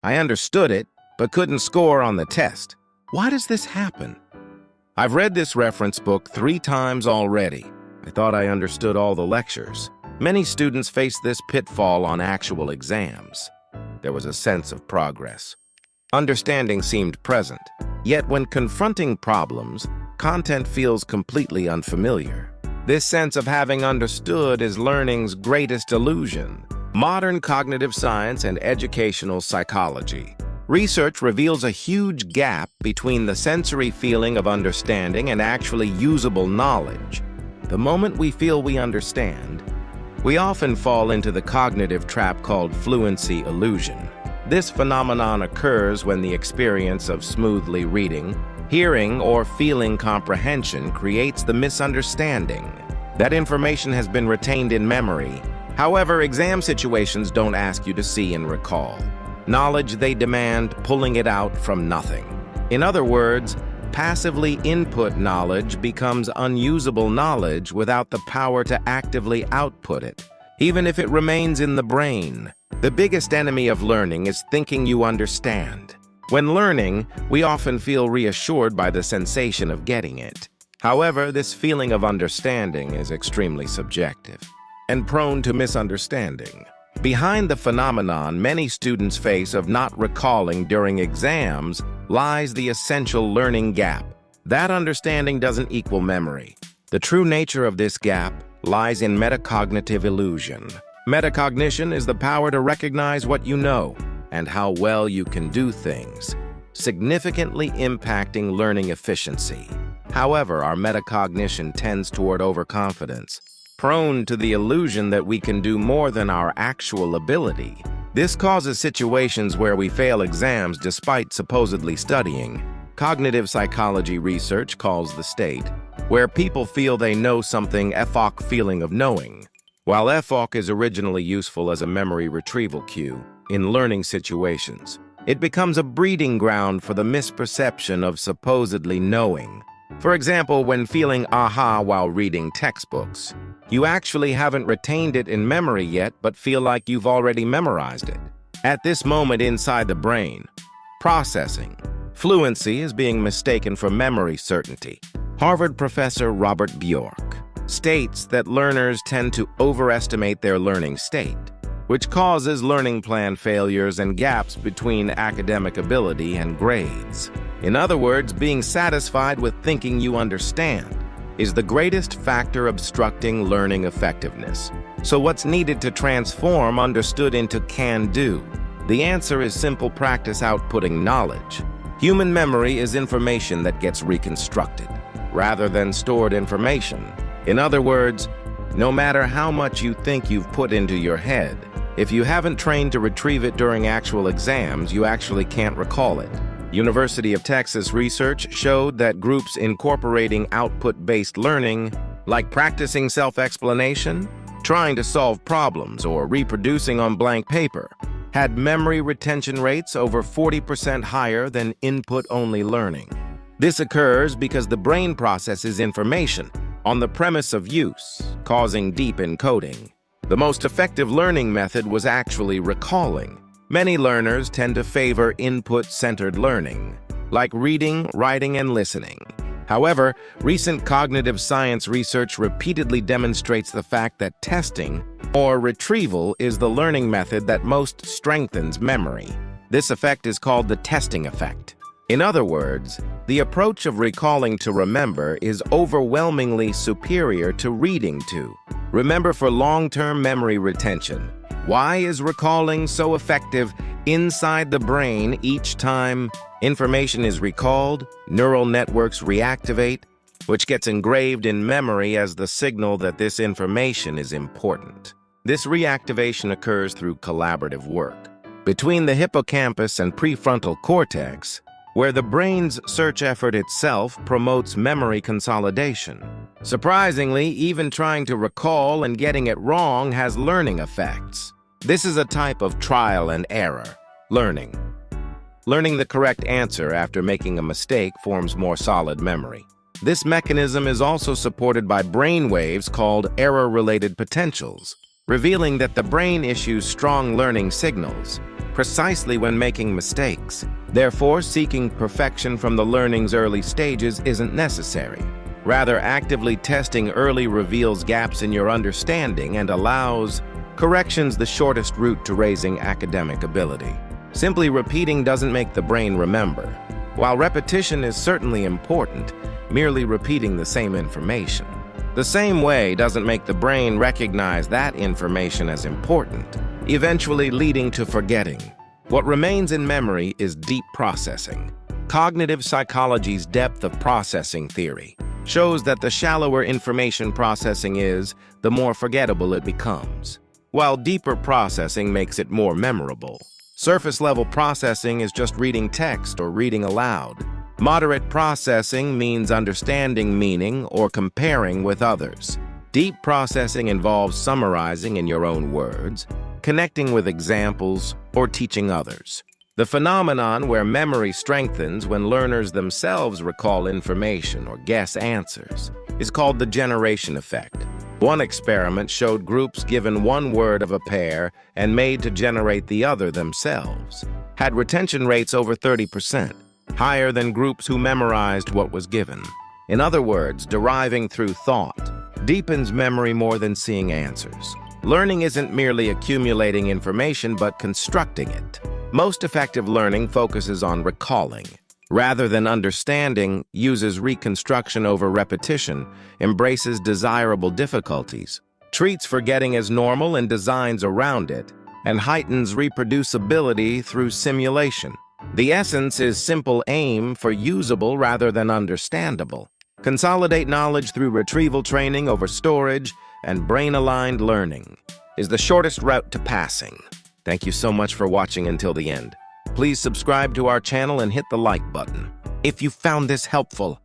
I understood it, but couldn't score on the test. Why does this happen? I've read this reference book 3 times already. I thought I understood all the lectures. Many students face this pitfall on actual exams. There was a sense of progress. Understanding seemed present. Yet when confronting problems, content feels completely unfamiliar. This sense of having understood is learning's greatest illusion. Modern cognitive science and educational psychology. Research reveals a huge gap between the sensory feeling of understanding and actually usable knowledge. The moment we feel we understand, we often fall into the cognitive trap called fluency illusion. This phenomenon occurs when the experience of smoothly reading, hearing, or feeling comprehension creates the misunderstanding that information has been retained in memory. However, exam situations don't ask you to see and recall. Knowledge they demand pulling it out from nothing. In other words, passively input knowledge becomes unusable knowledge without the power to actively output it, even if it remains in the brain. The biggest enemy of learning is thinking you understand. When learning, we often feel reassured by the sensation of getting it. However, this feeling of understanding is extremely subjective and prone to misunderstanding. Behind the phenomenon many students face of not recalling during exams lies the essential learning gap. That understanding doesn't equal memory. The true nature of this gap lies in metacognitive illusion. Metacognition is the power to recognize what you know and how well you can do things, significantly impacting learning efficiency. However, our metacognition tends toward overconfidence, prone to the illusion that we can do more than our actual ability. This causes situations where we fail exams despite supposedly studying. Cognitive psychology research calls the state where people feel they know something FOC feeling of knowing. While FOC is originally useful as a memory retrieval cue in learning situations, it becomes a breeding ground for the misperception of supposedly knowing. For example, when feeling aha while reading textbooks, you actually haven't retained it in memory yet, but feel like you've already memorized it. At this moment inside the brain, processing, fluency is being mistaken for memory certainty. Harvard professor Robert Bjork states that learners tend to overestimate their learning state, which causes learning plan failures and gaps between academic ability and grades. In other words, being satisfied with thinking you understand is the greatest factor obstructing learning effectiveness. So what's needed to transform understood into can-do? The answer is simple practice outputting knowledge. Human memory is information that gets reconstructed, rather than stored information. In other words, no matter how much you think you've put into your head, if you haven't trained to retrieve it during actual exams, you actually can't recall it. University of Texas research showed that groups incorporating output-based learning, like practicing self-explanation, trying to solve problems, or reproducing on blank paper, had memory retention rates over 40% higher than input-only learning. This occurs because the brain processes information on the premise of use, causing deep encoding. The most effective learning method was actually recalling. Many learners tend to favor input-centered learning, like reading, writing, and listening. However, recent cognitive science research repeatedly demonstrates the fact that testing, or retrieval, is the learning method that most strengthens memory. This effect is called the testing effect. In other words, the approach of recalling to remember is overwhelmingly superior to reading to remember for long-term memory retention. Why is recalling so effective inside the brain? Each time information is recalled, neural networks reactivate, which gets engraved in memory as the signal that this information is important. This reactivation occurs through collaborative work between the hippocampus and prefrontal cortex, where the brain's search effort itself promotes memory consolidation. Surprisingly, even trying to recall and getting it wrong has learning effects. This is a type of trial and error learning. Learning the correct answer after making a mistake forms more solid memory. This mechanism is also supported by brain waves called error-related potentials, revealing that the brain issues strong learning signals, precisely when making mistakes. Therefore, seeking perfection from the learning's early stages isn't necessary. Rather, actively testing early reveals gaps in your understanding and allows corrections the shortest route to raising academic ability. Simply repeating doesn't make the brain remember. While repetition is certainly important, merely repeating the same information the same way doesn't make the brain recognize that information as important, eventually leading to forgetting. What remains in memory is deep processing. Cognitive psychology's depth of processing theory shows that the shallower information processing is, the more forgettable it becomes, while deeper processing makes it more memorable. Surface-level processing is just reading text or reading aloud. Moderate processing means understanding meaning or comparing with others. Deep processing involves summarizing in your own words, connecting with examples, or teaching others. The phenomenon where memory strengthens when learners themselves recall information or guess answers is called the generation effect. One experiment showed groups given one word of a pair and made to generate the other themselves had retention rates over 30%, higher than groups who memorized what was given. In other words, deriving through thought deepens memory more than seeing answers. Learning isn't merely accumulating information, but constructing it. Most effective learning focuses on recalling. Rather than understanding, uses reconstruction over repetition, embraces desirable difficulties, treats forgetting as normal and designs around it, and heightens reproducibility through simulation. The essence is simple aim for usable rather than understandable. Consolidate knowledge through retrieval training over storage, and brain-aligned learning is the shortest route to passing. Thank you so much for watching until the end. Please subscribe to our channel and hit the like button if you found this helpful.